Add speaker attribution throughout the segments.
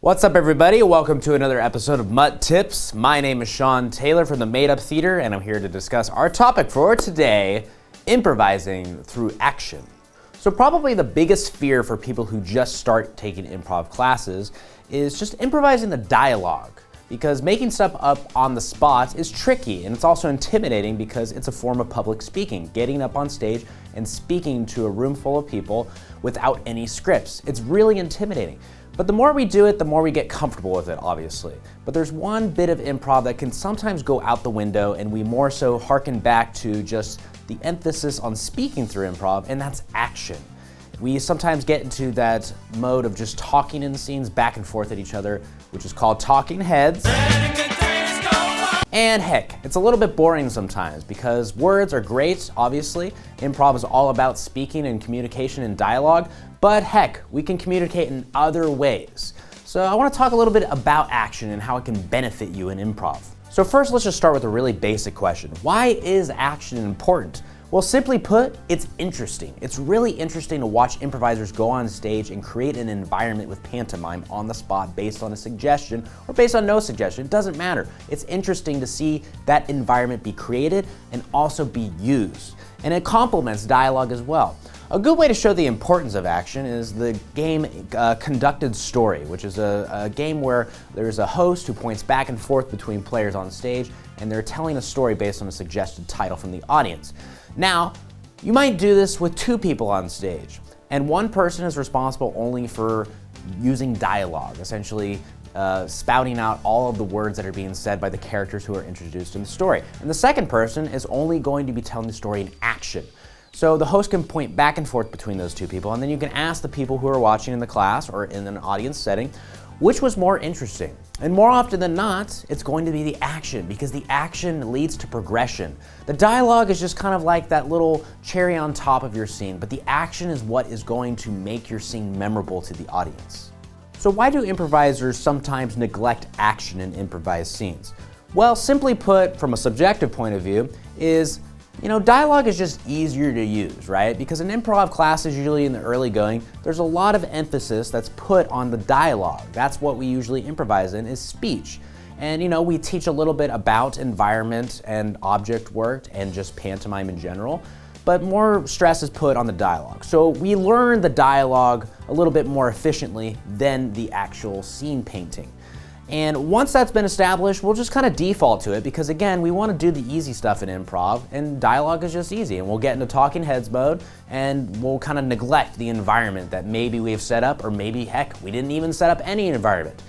Speaker 1: What's up, everybody? Welcome to another episode of MUT Tips. My name is Sean Taylor from the Made Up Theater, and I'm here to discuss our topic for today, improvising through action. So probably the biggest fear for people who just start taking improv classes is just improvising the dialogue, because making stuff up on the spot is tricky, and it's also intimidating because it's a form of public speaking, getting up on stage and speaking to a room full of people without any scripts. It's really intimidating. But the more we do it, the more we get comfortable with it, obviously. But there's one bit of improv that can sometimes go out the window, and we more so harken back to just the emphasis on speaking through improv, and that's action. We sometimes get into that mode of just talking in scenes back and forth at each other, which is called talking heads. And heck, it's a little bit boring sometimes because words are great, obviously. Improv is all about speaking and communication and dialogue, but heck, we can communicate in other ways. So I want to talk a little bit about action and how it can benefit you in improv. So first, let's just start with a really basic question. Why is action important? Well, simply put, it's interesting. It's really interesting to watch improvisers go on stage and create an environment with pantomime on the spot based on a suggestion or based on no suggestion. It doesn't matter. It's interesting to see that environment be created and also be used. And it complements dialogue as well. A good way to show the importance of action is the game Conducted Story, which is a game where there's a host who points back and forth between players on stage, and they're telling a story based on a suggested title from the audience. Now, you might do this with two people on stage, and one person is responsible only for using dialogue, essentially spouting out all of the words that are being said by the characters who are introduced in the story. And the second person is only going to be telling the story in action. So the host can point back and forth between those two people, and then you can ask the people who are watching in the class or in an audience setting, which was more interesting? And more often than not, it's going to be the action, because the action leads to progression. The dialogue is just kind of like that little cherry on top of your scene, but the action is what is going to make your scene memorable to the audience. So why do improvisers sometimes neglect action in improvised scenes? Well, simply put, from a subjective point of view, is dialogue is just easier to use, right? Because in improv classes, usually in the early going, there's a lot of emphasis that's put on the dialogue. That's what we usually improvise in, is speech. And we teach a little bit about environment and object work and just pantomime in general, but more stress is put on the dialogue. So we learn the dialogue a little bit more efficiently than the actual scene painting. And once that's been established, we'll just kind of default to it because, again, we want to do the easy stuff in improv, and dialogue is just easy. And we'll get into talking heads mode, and we'll kind of neglect the environment that maybe we've set up, or maybe, heck, we didn't even set up any environment.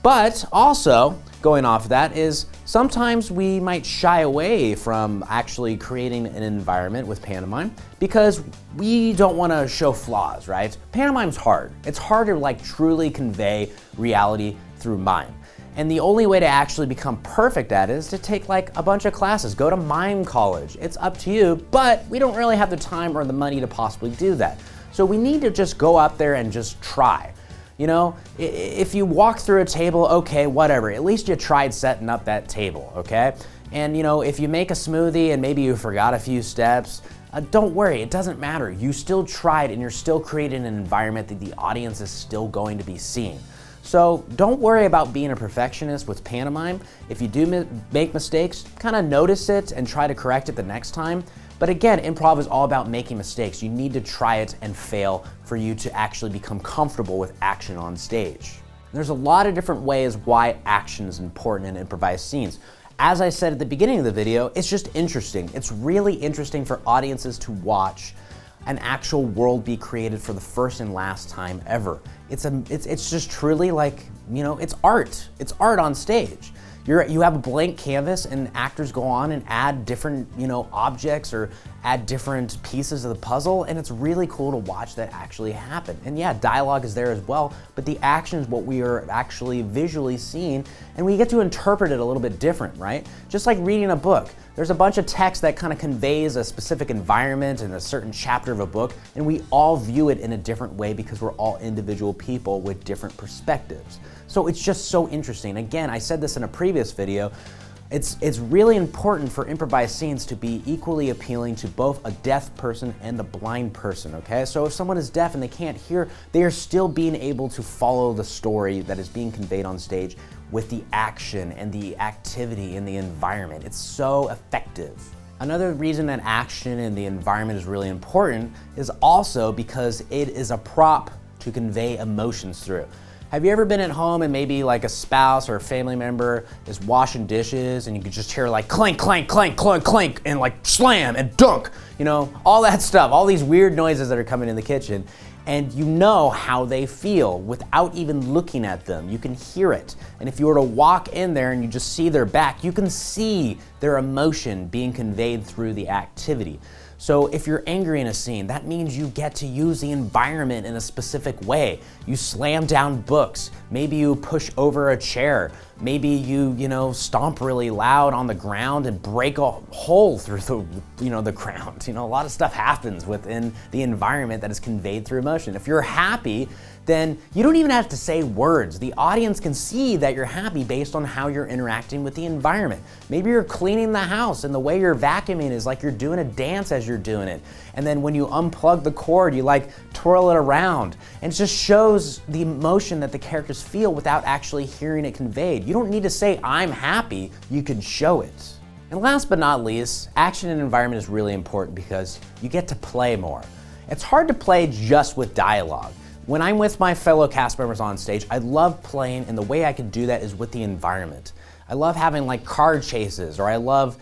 Speaker 1: But also, going off of that, is sometimes we might shy away from actually creating an environment with pantomime because we don't want to show flaws, right? Pantomime's hard. It's hard to truly convey reality through mime. And the only way to actually become perfect at it is to take a bunch of classes, go to mime college. It's up to you, but we don't really have the time or the money to possibly do that. So we need to just go up there and just try. If you walk through a table, okay, whatever. At least you tried setting up that table, okay? And if you make a smoothie and maybe you forgot a few steps, don't worry, it doesn't matter. You still tried, and you're still creating an environment that the audience is still going to be seeing. So don't worry about being a perfectionist with pantomime. If you do make mistakes, kind of notice it and try to correct it the next time. But again, improv is all about making mistakes. You need to try it and fail for you to actually become comfortable with action on stage. There's a lot of different ways why action is important in improvised scenes. As I said at the beginning of the video, it's just interesting. It's really interesting for audiences to watch an actual world be created for the first and last time ever. It's just truly it's art. It's art on stage. You have a blank canvas, and actors go on and add different objects or add different pieces of the puzzle, and it's really cool to watch that actually happen. And yeah, dialogue is there as well, but the action is what we are actually visually seeing, and we get to interpret it a little bit different, right? Just like reading a book. There's a bunch of text that kind of conveys a specific environment in a certain chapter of a book, and we all view it in a different way because we're all individual people with different perspectives. So it's just so interesting. Again, I said this in a previous video, It's really important for improvised scenes to be equally appealing to both a deaf person and a blind person, okay? So if someone is deaf and they can't hear, they are still being able to follow the story that is being conveyed on stage with the action and the activity in the environment. It's so effective. Another reason that action in the environment is really important is also because it is a prop to convey emotions through. Have you ever been at home and maybe like a spouse or a family member is washing dishes and you can just hear like clank, clank, clank, clank, clank, and like slam and dunk, you know, all that stuff, all these weird noises that are coming in the kitchen, and you know how they feel without even looking at them. You can hear it. And if you were to walk in there and you just see their back, you can see their emotion being conveyed through the activity. So if you're angry in a scene, that means you get to use the environment in a specific way. You slam down books, maybe you push over a chair, maybe you stomp really loud on the ground and break a hole through the ground. A lot of stuff happens within the environment that is conveyed through emotion. If you're happy, then you don't even have to say words. The audience can see that you're happy based on how you're interacting with the environment. Maybe you're cleaning the house and the way you're vacuuming is like you're doing a dance as you're doing it. And then when you unplug the cord, you like twirl it around. And it just shows the emotion that the characters feel without actually hearing it conveyed. You don't need to say, I'm happy, you can show it. And last but not least, action and environment is really important because you get to play more. It's hard to play just with dialogue. When I'm with my fellow cast members on stage, I love playing, and the way I can do that is with the environment. I love having like card chases, or I love,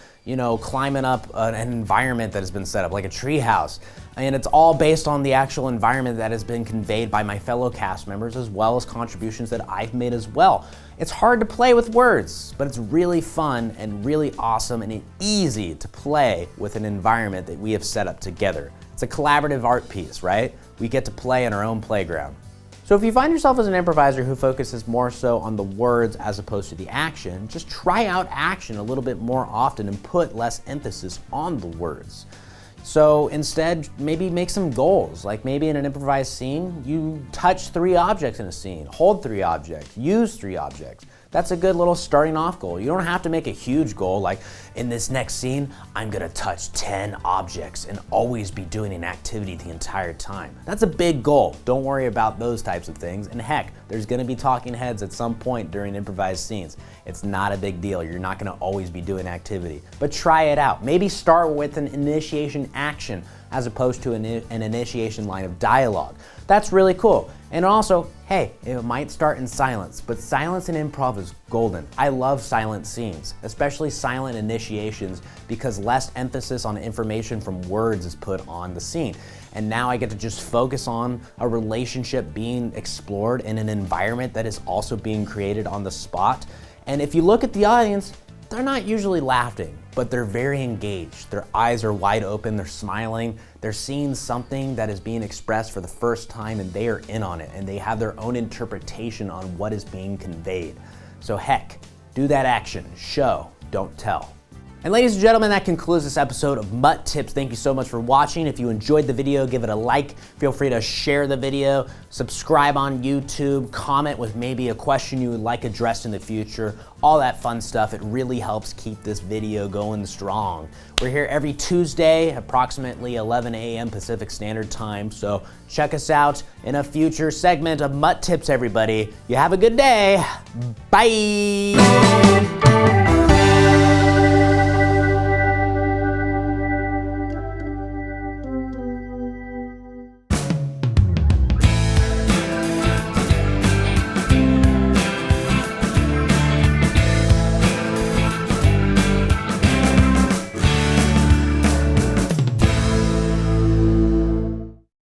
Speaker 1: climbing up an environment that has been set up, like a tree house. And it's all based on the actual environment that has been conveyed by my fellow cast members, as well as contributions that I've made as well. It's hard to play with words, but it's really fun and really awesome and easy to play with an environment that we have set up together. It's a collaborative art piece, right? We get to play in our own playground. So if you find yourself as an improviser who focuses more so on the words as opposed to the action, just try out action a little bit more often and put less emphasis on the words. So instead, maybe make some goals. Like maybe in an improvised scene, you touch 3 objects in a scene, hold 3 objects, use 3 objects. That's a good little starting off goal. You don't have to make a huge goal like, in this next scene, I'm gonna touch 10 objects and always be doing an activity the entire time. That's a big goal. Don't worry about those types of things. And heck, there's gonna be talking heads at some point during improvised scenes. It's not a big deal. You're not gonna always be doing activity, but try it out. Maybe start with an initiation action as opposed to an initiation line of dialogue. That's really cool. And also, hey, it might start in silence, but silence in improv is golden. I love silent scenes, especially silent initiations, because less emphasis on information from words is put on the scene. And now I get to just focus on a relationship being explored in an environment that is also being created on the spot. And if you look at the audience, they're not usually laughing, but they're very engaged. Their eyes are wide open, they're smiling, they're seeing something that is being expressed for the first time, and they are in on it, and they have their own interpretation on what is being conveyed. So heck, do that action, show, don't tell. And ladies and gentlemen, that concludes this episode of MUT Tips. Thank you so much for watching. If you enjoyed the video, give it a like. Feel free to share the video, subscribe on YouTube, comment with maybe a question you would like addressed in the future, all that fun stuff. It really helps keep this video going strong. We're here every Tuesday, approximately 11 a.m. Pacific Standard Time, so check us out in a future segment of MUT Tips, everybody. You have a good day. Bye.